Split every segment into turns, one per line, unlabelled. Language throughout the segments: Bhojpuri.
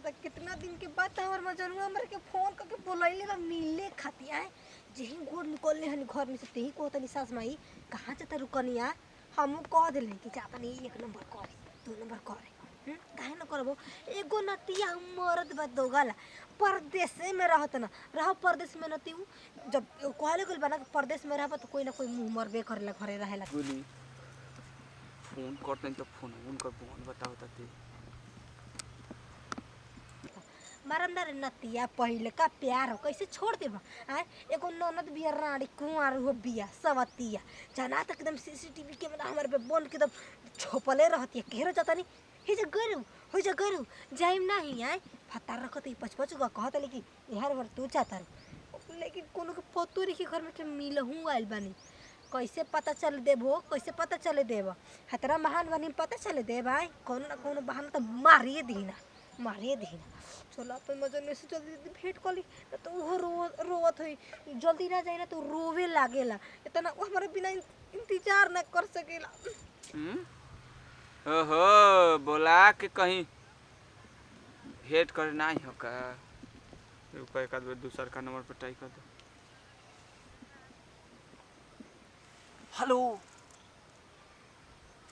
दादा कितना दिन के बाद हमर मजनुआ हमर के फोन करके बोलैले बा मिले खातिर आए जेही गोड़ निकलले हनी घर में से तेही को तनी सास माई कहां जाता रुकनिया हमू कह देले कि जाता नहीं एक नंबर करे दो नंबर करे काहे न करबो एगो नतिया मरद बा दोगला परदेश में रहत ना रहो परदेश में नती जब कहले गइल बना परदेश में रहब तो कोई ना कोई मुंह मरबे करेला घरे रहेला
बोली फोन करते तो फोन उनका फोन बताओ तते
मरंदर नतिया पहले का प्यार हो कैसे छोड़ देबा आ एगो ननद बिया रानी कुंवार हो बिया सवतिया जना तक एकदम सीसीटीवी कैमरा हमर पे बंद के एकदम छोपले रहती है केरो जाता नहीं हे जे गरु हो जे गरु जाइम नहीं आए फतार रखत ई पचपच गो कहत लेकिन यार वर तू चाहता लेकिन कोनो के पतो रे के घर में के मिलहू आइल बानी कैसे पता चल देबो कैसे पता चले देबो हतरा महान बनी पता चले दे भाई कोनो ना कोनो बहाना तो मारिए दीना चलो अपन मजन से जल्दी भेंट कली तो वो रोवत हुई जल्दी ना जाए ना तो रोवे लागेला इतना वो हमारे बिना इंतजार न कर सकेला
ओहो बोला के कहीं भेंट करे नहीं हो का रुपए का दूसर का नंबर पर ट्राई कर दो हेलो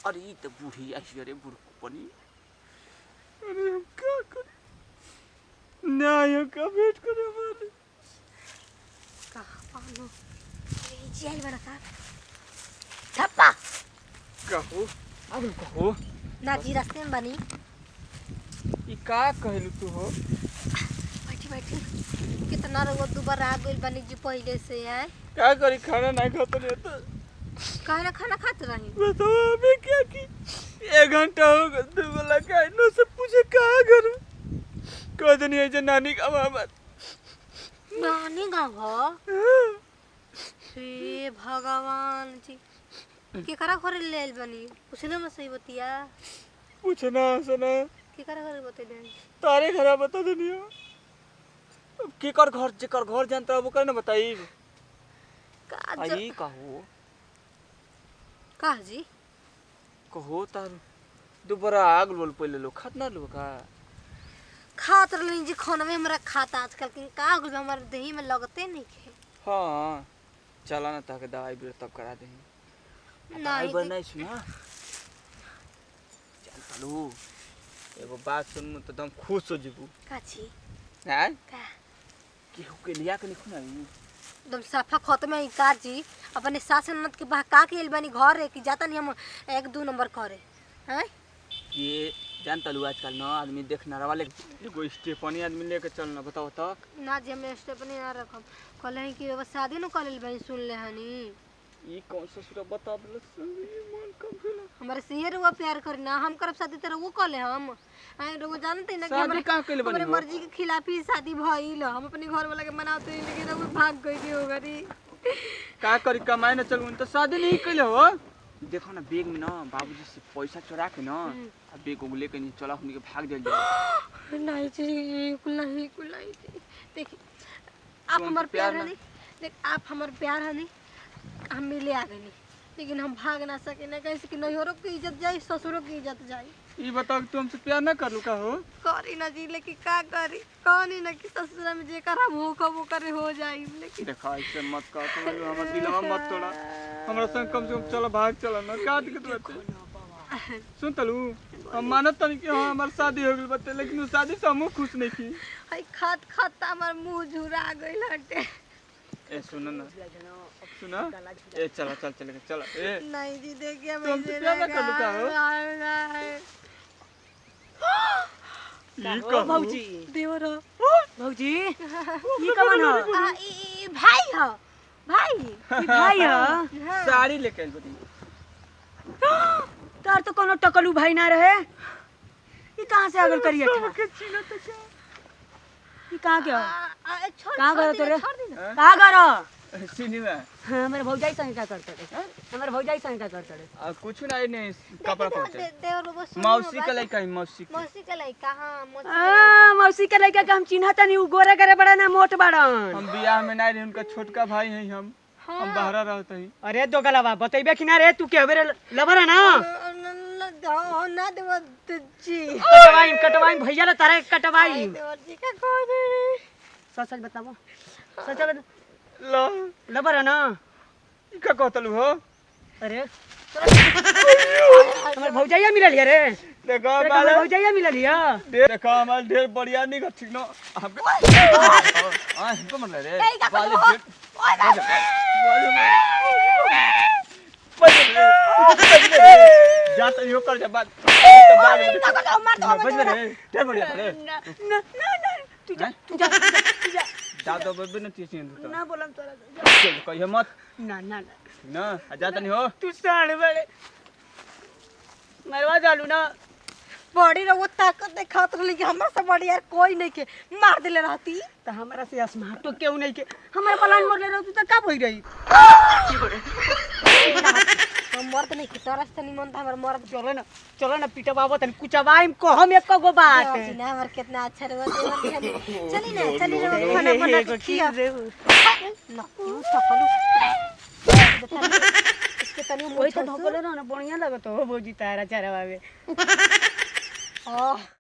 अरे ये तो बूढ़ी आई अरे बूढ़ पनी अरे हम क्या करें नहीं का वेट करे हमारे
कहां पालो ये जेल बना का थप्पा
कहो अब कहो
ना जी रास्ते में बनी
ई का कहलू तू हो
बैठी कितना रो दोबारा आ गइल बनी जी पहले से है
क्या करी खाना नहीं खाता नहीं तो
काहे खाना खाते रही
बताओ अबे क्या की 1 घंटा हो गया तू बोला का नो से पूछे कहां करूं कह दनी है जे नानी का बात
नानी गाँव हे भगवान जी के करा घरे लेल बनी पूछले में सही बतिया
पूछना सुना
के करा घरे बतैले
तारे घर बता दनी अब के कर घर जे कर घर जानता वो कर ना बताई
का
आई कहो
का जी
कहो तार दोबारा आग बोल पहले लो खात ना लो का
खात रहनी जी खाना में हमरा खाता आजकल के का गुल हमारे दही में लगते नहीं के
हां चला ना ताके दवाई भी तब करा दे
नहीं
बर नहीं सुना चल चलो एगो बात सुन तो तुम खुश हो जीबू
काची
हैं
का
केहू के लिया के नहीं खुना
एकदम साफा खत्म है कार जी अपने सास ननद के बहका के एल बनी घर है कि जाता नहीं हम 1-2 नंबर करे हैं
ये जानता लू आजकल ना आदमी देखना वाले एगो स्टेपनी आदमी लेके चलना बताओ तो
ना जी हम स्टेपनी ना रखम कहले हैं कि शादी न कर लेल बनी सुन ले हनी
ई कौन ससुरा बता दल मन कम भेला
हमारे सियर हुआ प्यार करना हम करब शादी तेरा वो कहले हम वो जानते ना कि
शादी का केले बनी
हमारे मर्जी के खिलाफ ही शादी भइल हम अपने घर वाला के मनाते हैं लेकिन वो भाग गई हो गरी
का करी कमाए ना चलू तो शादी नहीं कइले हो देखो ना बैग में ना बाबूजी से पैसा चुरा के ना अब बैग को लेके नहीं चला उनके भाग दे
नहीं जी कुल नहीं देखिए आप हमार प्यार है देख आप हमार प्यार है नहीं हम मिले आ गए लेकिन हम भाग ना सके ना कैसे कि नैहरों की इज्जत जाए ससुरों की इज्जत जाए
ई बताओ तुम से प्यार ना कर लू का हो
करी ना जी लेकिन का करी कौन ही ना कि ससुरा में जे करा वो कबो करे हो जाए लेकिन
देखा ऐसे मत का तुम हमर दिलवा मत तोड़ा हमरा संग कम से कम चलो भाग चलो ना का दिक्कत बात सुन तलू हम मानत तनी कि हां हमार शादी हो गेल बते लेकिन उस शादी से हम खुश नहीं थी
हई खात हमर मुंह झुरा गइल हटे
ए सुन ना सुना ए चला चल ए
नहीं जी देखिए
तुम से प्यार ना कर लू का हो
ओ भौजी
देवर
भौजी ये कौन है
ई भाई ह भाई
ये भाई है
साड़ी लेके आइल बती
तार तो कोनो टकलू भाई ना रहे ये कहां से आगल करिए था ये कहां के हो कहां गयो तोरे कहां गरो
सिनेमा
हां मेरे भौजाई संग का करते रे हमारे भौजाई संग का करते रे
कुछ नहीं कपड़ा पहुंचे
देवर बस
मौसी का लइका
मौसी के लइका हां
मौसी के लइका के हम चिन्हत नहीं उ गोरे करे बड़ा ना मोट बड़न
हम बियाह में नहीं रहे उनका छोटका भाई है हम बहरा रहते हैं
अरे दो गलवा बतैबे कि ना रे तू के हबरे लबर है ना
दो ना देवर जी
कटवाई भैया ना तारे कटवाई
देवर जी का कोने
सच सच बताओ सच बता
ला
लबर है ना
ई का कहतलू हो
अरे हमर भौजाइया मिलल है रे
देखो
हमर
बाले
भौजाइया मिलल है
देखो हमार ढेर बढ़िया नहीं का ठीक ना हमको मन रे बाले जा तो यो कर जा बात बज रे ढेर बढ़िया रे
तू जा
जा तो बबे न तीसी
ना बोलम तोरा
चल कहिए मत
ना ना
ना जा तनी हो
तू साढ़ बड़े मरवा डालू ना
बड़ी रहो ताकत दिखात रही कि हमरा से बड़ी यार कोई नहीं के मार देले रहती
तो हमारा से आसमान तो क्यों नहीं के हमारे पलान मर ले रहती तो का होई रही
हम मर्द नहीं के तोरा से निमन था हमर मर्द
चलो ना पीटा बाबा तन कुचवाइम को हम एक गो बात
जी ना हमर कितना अच्छा रहो देवर जी चली ना चली रहो खाना बना के खिया ना तू टपलू इसके तनी
वही तो ढोकले ना बढ़िया लगत हो भौजी तारा चारा बाबे
ओह